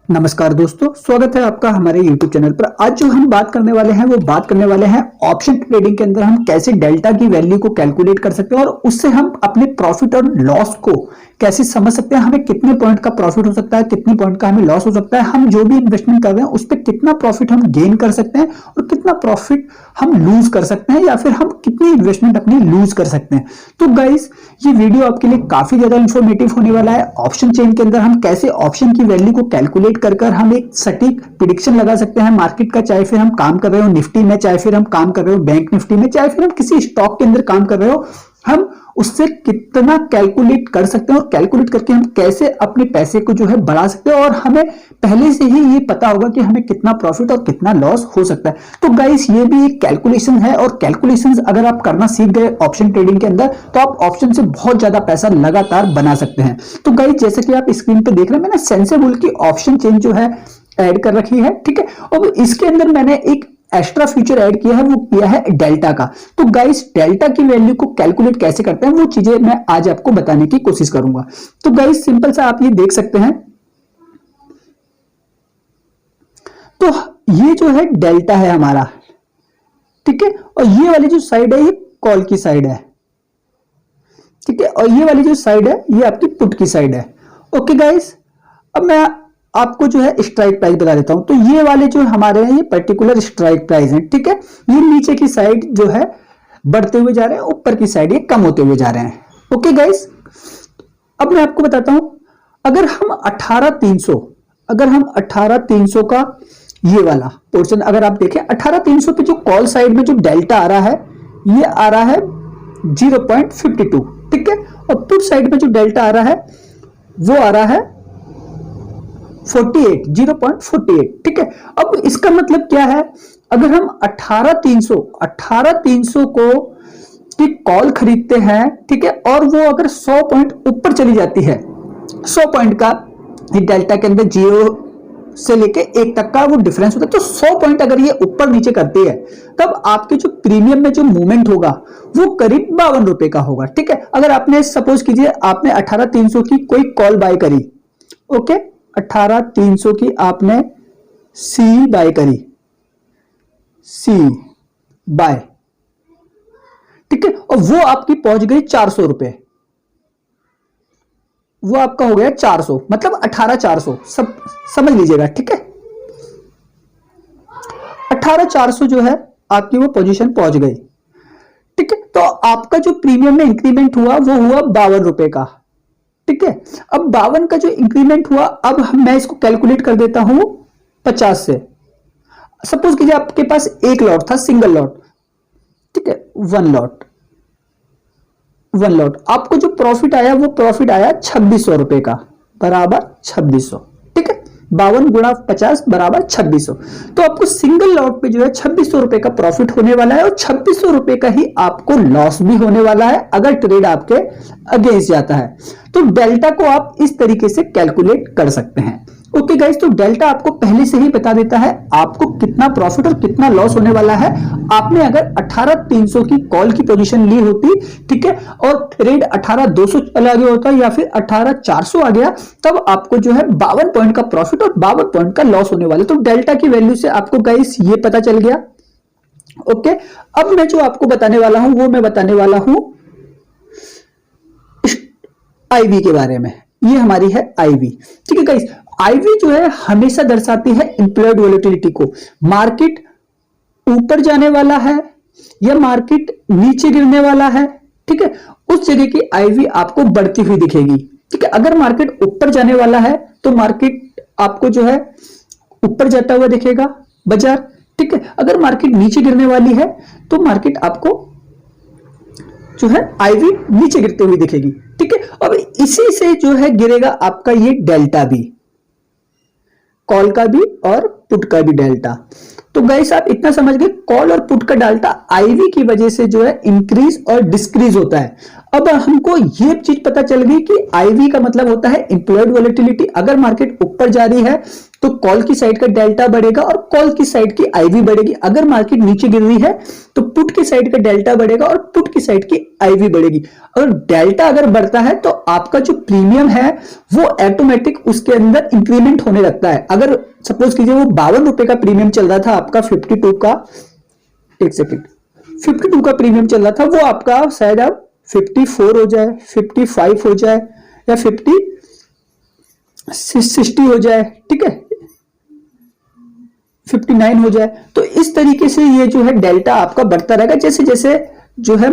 नमस्कार दोस्तों, स्वागत है आपका हमारे YouTube चैनल पर। आज जो हम बात करने वाले हैं वो बात करने वाले हैं ऑप्शन ट्रेडिंग के अंदर हम कैसे डेल्टा की वैल्यू को कैलकुलेट कर सकते हैं और उससे हम अपने प्रॉफिट और लॉस को कैसे समझ सकते हैं। हमें कितने पॉइंट का प्रॉफिट हो सकता है, कितने पॉइंट का हमें लॉस हो सकता है, हम जो भी इन्वेस्टमेंट कर रहे हैं उस पर कितना प्रॉफिट हम गेन कर सकते हैं और कितना प्रॉफिट हम लूज कर सकते हैं या फिर हम कितनी इन्वेस्टमेंट अपनी लूज कर सकते हैं। तो गाइस, ये वीडियो आपके लिए काफी ज्यादा इंफॉर्मेटिव होने वाला है। ऑप्शन चेन के अंदर हम कैसे ऑप्शन की वैल्यू को कैलकुलेट कर हम एक सटीक प्रिडिक्शन लगा सकते हैं मार्केट का, चाहे फिर हम काम कर रहे हो निफ्टी में, चाहे फिर हम काम कर रहे हो बैंक निफ्टी में, चाहे फिर हम किसी स्टॉक के अंदर काम कर रहे हो, हम उससे कितना कैलकुलेट कर सकते हैं और कैलकुलेट करके हम कैसे अपने पैसे को जो है बढ़ा सकते हैं और हमें पहले से ही ये पता होगा कि हमें कितना प्रॉफिट और कितना लॉस हो सकता है। तो गाइस, ये भी एक कैलकुलेशन है और कैलकुलेशंस अगर आप करना सीख गए ऑप्शन ट्रेडिंग के अंदर तो आप ऑप्शन से बहुत ज्यादा पैसा लगातार बना सकते हैं। तो गाइस, जैसे कि आप स्क्रीन पे देख रहे हैं, मैंने सेंसेबल की ऑप्शन चेन जो है ऐड कर रखी है, ठीक है। और इसके अंदर मैंने एक एक्स्ट्रा फीचर ऐड किया है, वो किया है डेल्टा का। तो गाइस, डेल्टा की वैल्यू को कैलकुलेट कैसे करते हैं वो चीजें मैं आज आपको बताने की कोशिश करूंगा। तो गाइस, सिंपल सा आप ये देख सकते हैं। तो ये जो है डेल्टा है हमारा, ठीक है। और ये वाली जो साइड है ये कॉल की साइड है, ठीक है। और ये वाली जो साइड है ये आपकी पुट की साइड है। ओके गाइस, अब मैं आपको जो है स्ट्राइक प्राइस बता देता हूं। तो ये वाले जो हमारे हैं ये पर्टिकुलर स्ट्राइक प्राइस हैं, ठीक है। ये नीचे की साइड जो है बढ़ते हुए जा रहे हैं, ऊपर की साइड ये कम होते हुए जा रहे हैं। ओके गाइस, अब मैं आपको बताता हूं, अगर हम 18,300 का ये वाला पोर्शन अगर आप देखें, 18,300 पे जो कॉल साइड में जो डेल्टा आ रहा है ये आ रहा है 0.52, ठीक है। और पुट साइड में जो डेल्टा आ रहा है वो आ रहा है 0.48, ठीक है। अब इसका मतलब क्या है, अगर हम 18,300 को की कॉल खरीदते हैं, ठीक है, और वो अगर 100 पॉइंट ऊपर चली जाती है, 100 पॉइंट का डेल्टा के अंदर 0 से लेके 1 तक का वो डिफरेंस होता है। तो 100 पॉइंट अगर ये ऊपर नीचे करती है तब आपके जो प्रीमियम में जो मूवमेंट होगा वो करीब 52 रुपए का होगा, ठीक है। अगर आपने सपोज कीजिए आपने 18,300 की कोई कॉल बाय करी, ओके, 18,300 की आपने सी बाय करी, सी बाय, ठीक है। और वो आपकी पहुंच गई 400 रुपए, वो आपका हो गया 400, मतलब 18,400, सब समझ लीजिएगा, ठीक है। 18,400 जो है आपकी वो पोजीशन पहुंच गई, ठीक है। तो आपका जो प्रीमियम में इंक्रीमेंट हुआ वो हुआ 52 रुपए का, ठीक है। अब 52 का जो इंक्रीमेंट हुआ, अब मैं इसको कैलकुलेट कर देता हूं 50 से। सपोज कीजिए आपके पास एक लॉट था, सिंगल लॉट, ठीक है, वन लॉट, आपको जो प्रॉफिट आया वो प्रॉफिट आया 2600 रुपए का, बराबर 2600, ठीक है। 52 गुणा 50 बराबर 2600। तो आपको सिंगल लॉट पे जो है 2600 रुपए का प्रॉफिट होने वाला है और 2600 रुपए का ही आपको लॉस भी होने वाला है अगर ट्रेड आपके अगेंस्ट जाता है। तो डेल्टा को आप इस तरीके से कैलकुलेट कर सकते हैं। ओके गाइस, तो डेल्टा आपको पहले से ही बता देता है आपको कितना प्रॉफिट और कितना लॉस होने वाला है। आपने अगर 18,300 की कॉल की पोजीशन ली होती, ठीक है, और ट्रेड 18,200 चला गया होता या फिर 18,400 आ गया, तब आपको जो है 52 पॉइंट का प्रॉफिट और 52 पॉइंट का लॉस होने वाला। तो डेल्टा की वैल्यू से आपको गाइस ये पता चल गया। ओके, अब मैं जो आपको बताने वाला हूं वो मैं बताने वाला हूं आईवी के बारे में। ये हमारी है आईवी, ठीक है गाइस। आईवी जो है हमेशा दर्शाती है इंप्लॉयड वोलेटिलिटी को। मार्केट ऊपर जाने वाला है या मार्केट नीचे गिरने वाला है, ठीक है, उस जगह की आईवी आपको बढ़ती हुई दिखेगी, ठीक है। अगर मार्केट ऊपर जाने वाला है तो मार्केट आपको जो है ऊपर जाता हुआ दिखेगा बाजार, ठीक है। अगर मार्केट नीचे गिरने वाली है तो मार्केट आपको जो है आईवी नीचे गिरते हुए दिखेगी, ठीक है। अब इसी से जो है गिरेगा आपका ये डेल्टा भी, कॉल का भी और पुट का भी डेल्टा। तो गाइस, आप इतना समझ गए, कॉल और पुट का डेल्टा आईवी की वजह से जो है इंक्रीज और डिक्रीज होता है। अब हमको ये चीज पता चल गई कि आईवी का मतलब होता है इंप्लॉयड वॉलेटिलिटी। अगर मार्केट ऊपर जा रही है तो कॉल की साइड का डेल्टा बढ़ेगा और कॉल की साइड की आईवी बढ़ेगी। अगर मार्केट नीचे गिर रही है तो पुट की साइड का डेल्टा बढ़ेगा और पुट की साइड की आईवी बढ़ेगी। और डेल्टा अगर बढ़ता है तो आपका जो प्रीमियम है वो ऑटोमेटिक उसके अंदर इंक्रीमेंट होने लगता है। अगर सपोज कीजिए वो 52 रुपए का प्रीमियम चल रहा था आपका 52 का, एक सेकेंड, 52 का प्रीमियम चल रहा था, वो आपका शायद अब 54 हो जाए, 55 हो जाए या 60 हो जाए, ठीक है, 59 हो जाए। तो इस तरीके से ये जो है डेल्टा आपका बढ़ता रहेगा जैसे जैसे जो है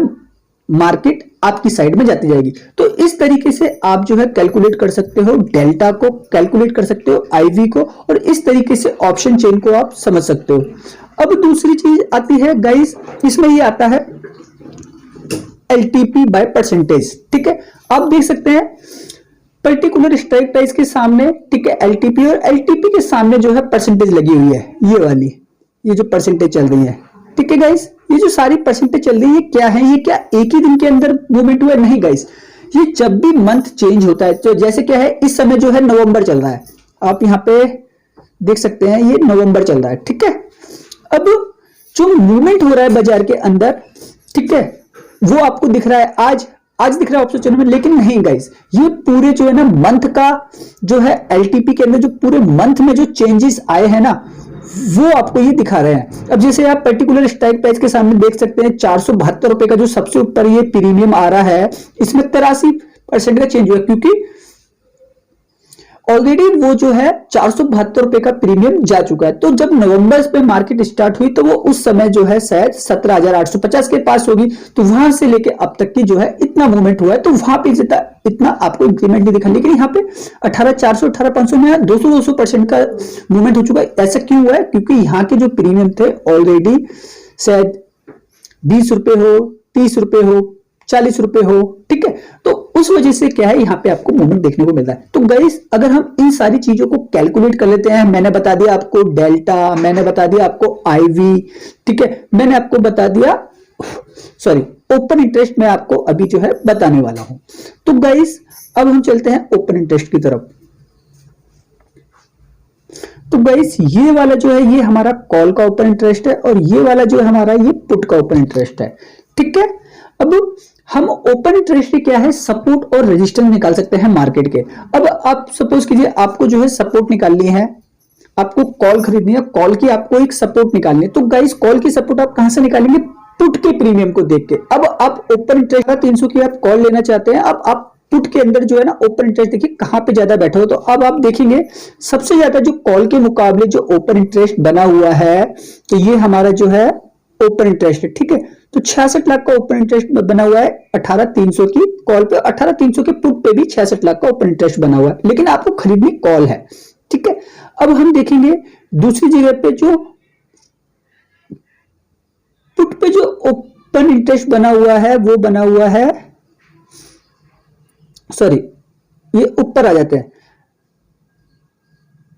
मार्केट आपकी साइड में जाती जाएगी। तो इस तरीके से आप जो है कैलकुलेट कर सकते हो डेल्टा को, कैलकुलेट कर सकते हो आईवी को, और इस तरीके से ऑप्शन चेन को आप समझ सकते हो। अब दूसरी चीज आती है गाइस, इसमें ये आता है एलटीपी बाय परसेंटेज, ठीक है। आप देख सकते हैं पर्टिकुलर स्ट्राइक प्राइस के सामने, ठीक है, एलटीपी, और एलटीपी के सामने जो है परसेंटेज लगी हुई है, ये वाली, ये जो परसेंटेज चल रही है, ठीक है गाइस। ये जो सारी परसेंटेज चल रही है, ये क्या है, ये क्या एक ही दिन के अंदर मूवमेंट हुआ है? नहीं गाइस, ये जब भी मंथ चेंज होता है, तो जैसे क्या है, इस समय जो है नवंबर चल रहा है, आप यहाँ पे देख सकते हैं ये नवंबर चल रहा है, ठीक है। अब जो मूवमेंट हो रहा है बाजार के अंदर, ठीक है, वो आपको दिख रहा है आज दिख रहा है ऑप्शन चैनल में, लेकिन नहीं गाइस, ये पूरे जो है ना मंथ का जो है एलटीपी के अंदर जो पूरे मंथ में जो चेंजेस आए हैं ना, वो आपको ये दिखा रहे हैं। अब जैसे आप पर्टिकुलर स्ट्राइक प्राइस के सामने देख सकते हैं 472 रुपए का जो सबसे ऊपर ये प्रीमियम आ रहा है, इसमें 83% का चेंज हुआ, क्योंकि ऑलरेडी वो जो है 472 रुपए का प्रीमियम जा चुका है। तो जब नवंबर पे मार्केट स्टार्ट हुई तो वो उस समय जो है शायद 17,850 के पास होगी। तो वहां से लेके अब तक की जो है इतना मूवमेंट हुआ है, तो वहां पे इतना आपको इंक्रीमेंट नहीं दिखा, लेकिन यहाँ पे 18,400 18,500 में 200% का मूवमेंट हो चुका है। ऐसा क्यों हुआ है? क्योंकि यहाँ के जो प्रीमियम थे ऑलरेडी शायद 20 रुपए हो, 30 रुपए हो, 40 रुपए हो, ठीक है। तो उस वजह से क्या है, यहाँ पे आपको मूवमेंट देखने को मिल रहा है। तो गाइस, अगर हम इन सारी चीजों को कैलकुलेट कर लेते हैं, मैंने बता दिया आपको डेल्टा, मैंने बता दिया आपको आईवी, ठीक है, मैंने आपको बता दिया, सॉरी, ओपन इंटरेस्ट मैं आपको अभी जो है बताने वाला हूं। तो गाइस, अब हम चलते हैं ओपन इंटरेस्ट की तरफ। तो गाइस, ये वाला जो है ये हमारा कॉल का ओपन इंटरेस्ट है, और ये वाला जो है हमारा ये पुट का ओपन इंटरेस्ट है, ठीक है। अब हम ओपन इंटरेस्ट क्या है, सपोर्ट और रेजिस्टेंस निकाल सकते हैं मार्केट के। अब आप सपोज कीजिए आपको जो है सपोर्ट निकालनी है, आपको कॉल खरीदनी है, कॉल की आपको एक सपोर्ट निकालनी है। तो गाइस, कॉल की सपोर्ट आप कहां से निकालेंगे? पुट के प्रीमियम को देख के। अब आप ओपन इंटरेस्ट का 300 की आप कॉल लेना चाहते हैं, अब आप पुट के अंदर जो है ना ओपन इंटरेस्ट देखिए कहां पे ज्यादा बैठे हो। तो अब आप देखेंगे सबसे ज्यादा जो कॉल के मुकाबले जो ओपन इंटरेस्ट बना हुआ है, तो ये हमारा जो है ओपन इंटरेस्ट है, ठीक है। तो 66 लाख का ओपन इंटरेस्ट बना हुआ है 18,300 की कॉल पे, 18,300 के पुट पे भी 66 लाख का ओपन इंटरेस्ट बना हुआ है, लेकिन आपको खरीदनी कॉल है, ठीक है। अब हम देखेंगे दूसरी जगह पे जो पुट पे जो ओपन इंटरेस्ट बना हुआ है, वो बना हुआ है, सॉरी, ये ऊपर आ जाते हैं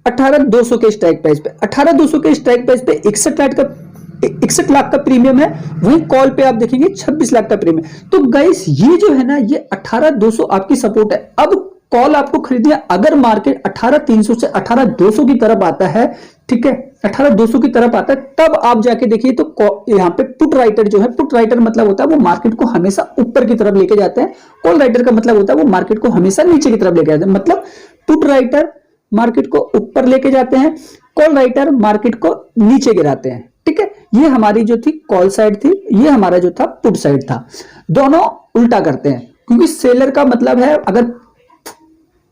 18,200 के स्ट्राइक प्राइस पे, 18,200 के स्ट्राइक प्राइस पे 61 लाख का प्रीमियम है, वहीं कॉल पे आप देखेंगे 26 लाख का प्रीमियम। तो गाइस, ये जो है ना, ये 18,200 आपकी सपोर्ट है। अब कॉल आपको खरीदनी है, अगर मार्केट 18,300 से 18,200 की तरफ आता है, ठीक है, 18,200 की तरफ आता है, तब आप जाके देखिए तो यहाँ पे पुट राइटर जो है, पुट राइटर मतलब होता है वो मार्केट को हमेशा ऊपर की तरफ लेके जाते हैं, कॉल राइटर का मतलब होता है वो मार्केट को हमेशा नीचे की तरफ लेके जाते हैं। मतलब पुट राइटर मार्केट को ऊपर लेके जाते हैं, कॉल राइटर मार्केट को नीचे गिराते हैं, ठीक है। ये हमारी जो थी कॉल साइड थी, ये हमारा जो था पुट साइड था। दोनों उल्टा करते हैं, क्योंकि सेलर का मतलब है, अगर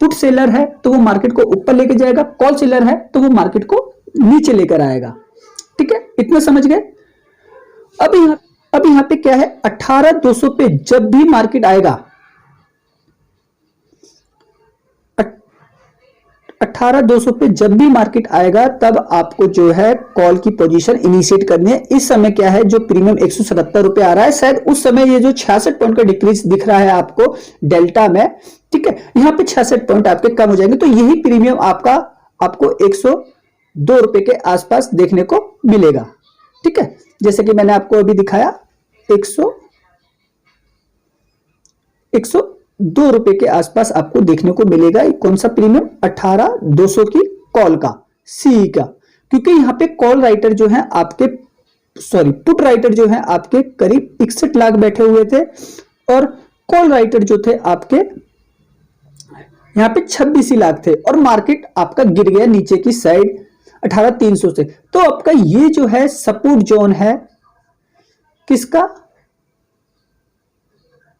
पुट सेलर है तो वो मार्केट को ऊपर लेके जाएगा, कॉल सेलर है तो वो मार्केट को नीचे लेकर आएगा, ठीक है। इतना समझ गए। अब यहां पे क्या है, 18,200 पे जब भी मार्केट आएगा, 18,200 पे जब भी मार्केट आएगा, तब आपको जो है कॉल की पोजीशन इनिशिएट करनी है। इस समय क्या है, जो प्रीमियम 177 रुपए आ रहा है, शायद उस समय ये जो 66 पॉइंट का डिक्रीज दिख रहा है आपको डेल्टा में, ठीक है, यहाँ पे 66 पॉइंट आपके कम हो जाएंगे। तो यही प्रीमियम आपको 102 रुपए के आसपास देखने को मिलेगा, ठीक है। जैसे कि मैंने आपको अभी दिखाया 102 रुपए के आसपास आपको देखने को मिलेगा। कौन सा प्रीमियम? 18,200 की कॉल का, सी का, क्योंकि यहाँ पे कॉल राइटर जो है आपके पुट राइटर जो है आपके करीब 61 लाख बैठे हुए थे और कॉल राइटर जो थे आपके यहाँ पे 26 ही लाख थे और मार्केट आपका गिर गया नीचे की साइड 18,300 से। तो आपका ये जो है सपोर्ट जोन है किसका?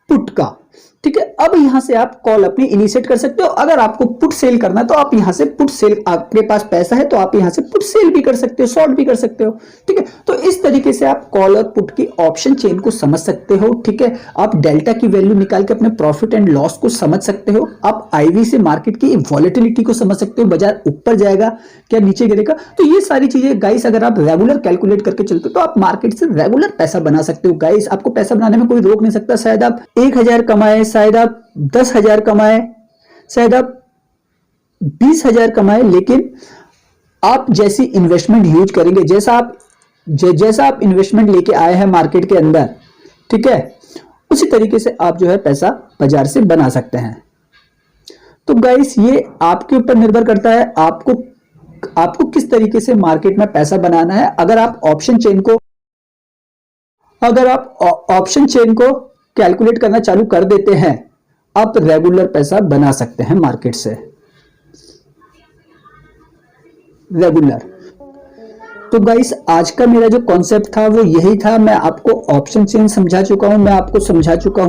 पुट का। ठीक है, अब यहां से आप कॉल अपनी इनिशिएट कर सकते हो। अगर आपको पुट सेल करना है तो आप यहां से पुट सेल, आपके पास पैसा है तो आप यहां से पुट सेल भी कर सकते हो, शॉर्ट भी कर सकते हो। ठीक है, तो इस तरीके से आप कॉल और पुट की ऑप्शन चेन को समझ सकते हो। ठीक है, आप डेल्टा की वैल्यू निकाल के अपने प्रॉफिट एंड लॉस को समझ सकते हो। आप आईवी से मार्केट की वॉलेटिलिटी को समझ सकते हो, बाजार ऊपर जाएगा क्या नीचे गिरेगा। तो ये सारी चीजें गाइस अगर आप रेगुलर कैलकुलेट करके चलते हो तो आप मार्केट से रेगुलर पैसा बना सकते हो। गाइस आपको पैसा बनाने में कोई रोक नहीं सकता। शायद आप 1,000 कमाए, शायद आप 10,000 कमाए, शायद आप 20,000 कमाए, लेकिन आप जैसी इन्वेस्टमेंट यूज करेंगे, जैसा आप इन्वेस्टमेंट लेके आए हैं मार्केट के अंदर, ठीक है, उसी तरीके से आप जो है पैसा बाजार से बना सकते हैं। तो गाइस ये आपके ऊपर निर्भर करता है आपको किस तरीके से मार्केट में पैसा बनाना है। अगर आप ऑप्शन चेन को कैलकुलेट करना चालू कर देते हैं, आप रेगुलर पैसा बना सकते हैं मार्केट से, रेगुलर। तो गाइस आज का मेरा जो कॉन्सेप्ट था वो यही था। मैं आपको ऑप्शन चेन समझा चुका हूं, मैं आपको समझा चुका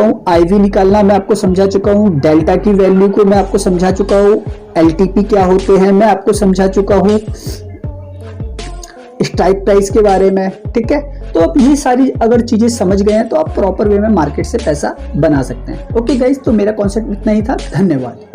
हूं आईवी निकालना मैं आपको समझा चुका हूं, डेल्टा की वैल्यू को मैं आपको समझा चुका हूं, एलटीपी क्या होते हैं मैं आपको समझा चुका हूं, स्ट्राइक प्राइस के बारे में। ठीक है, तो आप ये सारी अगर चीजें समझ गए हैं तो आप प्रॉपर वे में मार्केट से पैसा बना सकते हैं। ओके गाइस, तो मेरा कॉन्सेप्ट इतना ही था। धन्यवाद।